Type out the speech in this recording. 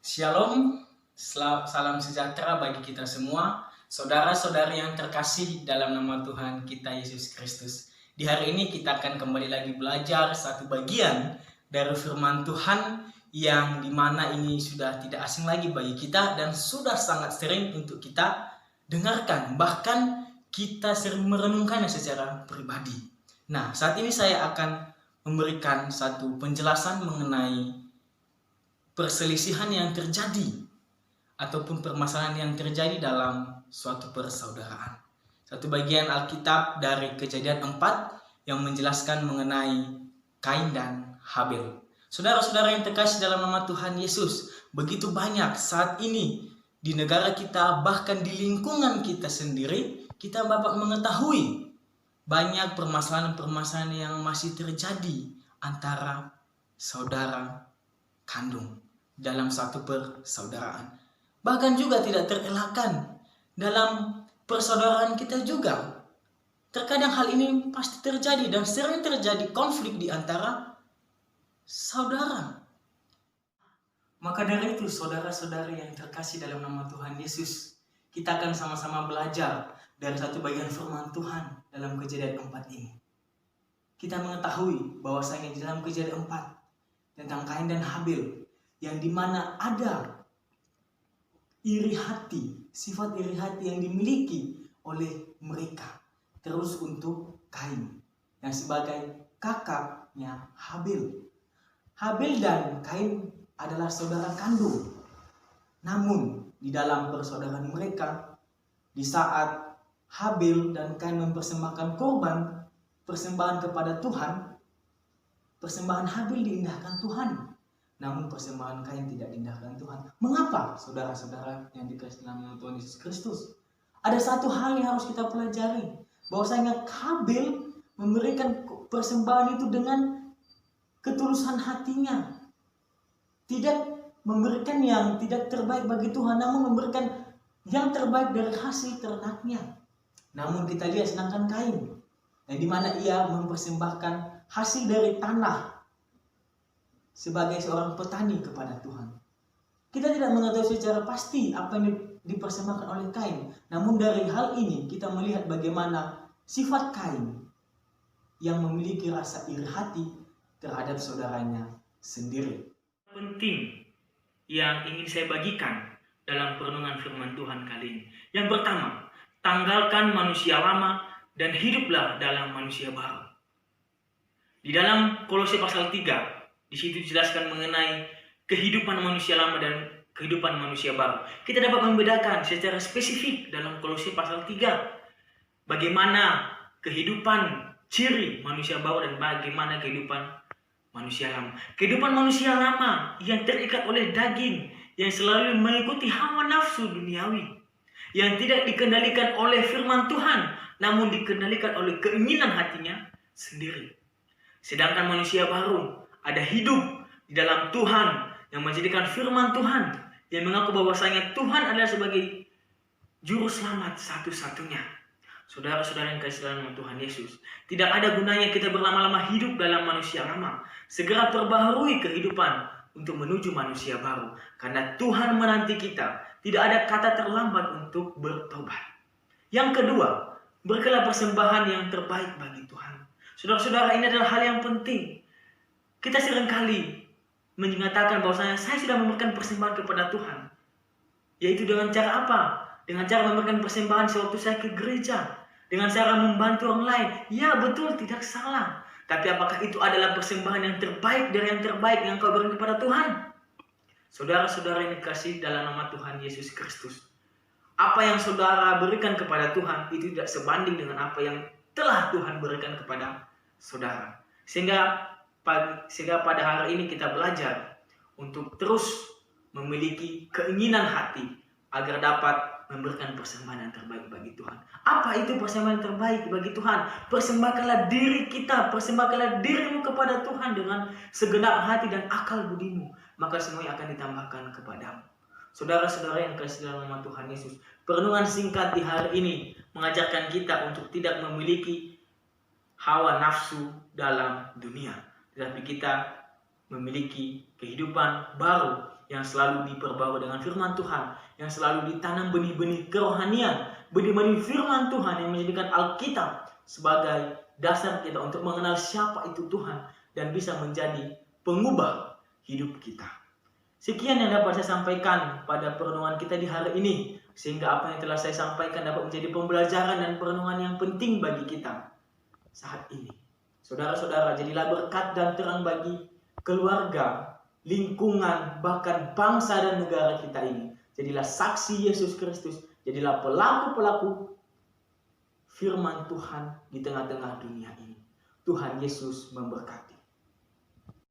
Shalom, salam sejahtera bagi kita semua, saudara-saudari yang terkasih dalam nama Tuhan kita Yesus Kristus. Di hari ini kita akan kembali lagi belajar satu bagian dari firman Tuhan yang dimana ini sudah tidak asing lagi bagi kita dan sudah sangat sering untuk kita dengarkan. Bahkan kita sering merenungkannya secara pribadi. Nah, saat ini saya akan memberikan satu penjelasan mengenai perselisihan yang terjadi ataupun permasalahan yang terjadi dalam suatu persaudaraan. Satu bagian Alkitab dari Kejadian 4 yang menjelaskan mengenai Kain dan Habel. Saudara-saudara yang terkasih dalam nama Tuhan Yesus, begitu banyak saat ini di negara kita, bahkan di lingkungan kita sendiri, kita dapat mengetahui banyak permasalahan-permasalahan yang masih terjadi antara saudara kandung dalam satu persaudaraan. Bahkan juga tidak terelakkan dalam persaudaraan kita juga. Terkadang hal ini pasti terjadi dan sering terjadi konflik di antara saudara. Maka dari itu saudara-saudari yang terkasih dalam nama Tuhan Yesus, kita akan sama-sama belajar dari satu bagian firman Tuhan dalam Kejadian 4 ini. Kita mengetahui bahwasanya di dalam Kejadian 4 tentang Kain dan Habel, yang dimana ada iri hati, sifat iri hati yang dimiliki oleh mereka terus untuk Kain yang sebagai kakaknya Habel. Habel dan Kain adalah saudara kandung. Namun di dalam persaudaraan mereka, di saat Habel dan Kain mempersembahkan korban persembahan kepada Tuhan, persembahan Habel diindahkan Tuhan, namun persembahan Kain tidak diindahkan Tuhan. Mengapa, saudara-saudara yang dikasihi dalam Tuhan Yesus Kristus? Ada satu hal yang harus kita pelajari, bahwasanya Habel memberikan persembahan itu dengan ketulusan hatinya. Tidak memberikan yang tidak terbaik bagi Tuhan, namun memberikan yang terbaik dari hasil ternaknya. Namun kita lihat sedangkan Kain, yang dimana ia mempersembahkan hasil dari tanah sebagai seorang petani kepada Tuhan. Kita tidak mengetahui secara pasti apa yang dipersembahkan oleh Kain. Namun dari hal ini kita melihat bagaimana sifat Kain yang memiliki rasa iri hati terhadap saudaranya sendiri. Penting yang ingin saya bagikan dalam perenungan firman Tuhan kali ini. Yang pertama, tanggalkan manusia lama dan hiduplah dalam manusia baru. Di dalam Kolose pasal 3, di situ dijelaskan mengenai kehidupan manusia lama dan kehidupan manusia baru. Kita dapat membedakan secara spesifik dalam Kolose pasal 3 bagaimana kehidupan ciri manusia baru dan bagaimana kehidupan manusia lama. Kehidupan manusia lama yang terikat oleh daging, yang selalu mengikuti hawa nafsu duniawi, yang tidak dikendalikan oleh firman Tuhan, namun dikendalikan oleh keinginan hatinya sendiri. Sedangkan manusia baru ada hidup di dalam Tuhan, yang menjadikan firman Tuhan, yang mengaku bahwasanya Tuhan adalah sebagai juru selamat satu-satunya. Saudara-saudara yang kasih dalam Tuhan Yesus, tidak ada gunanya kita berlama-lama hidup dalam manusia lama. Segera perbaharui kehidupan untuk menuju manusia baru, karena Tuhan menanti kita. Tidak ada kata terlambat untuk bertobat. Yang kedua, berikanlah persembahan yang terbaik bagi Tuhan. Saudara-saudara, ini adalah hal yang penting. Kita seringkali mengatakan bahwasanya saya sudah memberikan persembahan kepada Tuhan. Yaitu dengan cara apa? Dengan cara memberikan persembahan sewaktu saya ke gereja, dengan cara membantu orang lain. Ya, betul, tidak salah. Tapi apakah itu adalah persembahan yang terbaik dari yang terbaik yang kau berikan kepada Tuhan? Saudara-saudara yang dikasihi dalam nama Tuhan Yesus Kristus, apa yang saudara berikan kepada Tuhan itu tidak sebanding dengan apa yang telah Tuhan berikan kepada saudara. Sehingga pada hari ini kita belajar untuk terus memiliki keinginan hati agar dapat memberikan persembahan yang terbaik bagi Tuhan. Apa itu persembahan yang terbaik bagi Tuhan? Persembahkanlah diri kita, persembahkanlah dirimu kepada Tuhan dengan segenap hati dan akal budimu, maka semuanya akan ditambahkan kepadamu. Saudara-saudara yang kasih dalam nama Tuhan Yesus, perenungan singkat di hari ini mengajarkan kita untuk tidak memiliki hawa nafsu dalam dunia, tetapi kita memiliki kehidupan baru yang selalu diperbarui dengan firman Tuhan, yang selalu ditanam benih-benih kerohanian, benih-benih firman Tuhan yang menjadikan Alkitab sebagai dasar kita untuk mengenal siapa itu Tuhan dan bisa menjadi pengubah hidup kita. Sekian yang dapat saya sampaikan pada perenungan kita di hari ini, sehingga apa yang telah saya sampaikan dapat menjadi pembelajaran dan perenungan yang penting bagi kita saat ini. Saudara-saudara, jadilah berkat dan terang bagi keluarga, lingkungan, bahkan bangsa dan negara kita ini. Jadilah saksi Yesus Kristus, jadilah pelaku-pelaku firman Tuhan di tengah-tengah dunia ini. Tuhan Yesus memberkati.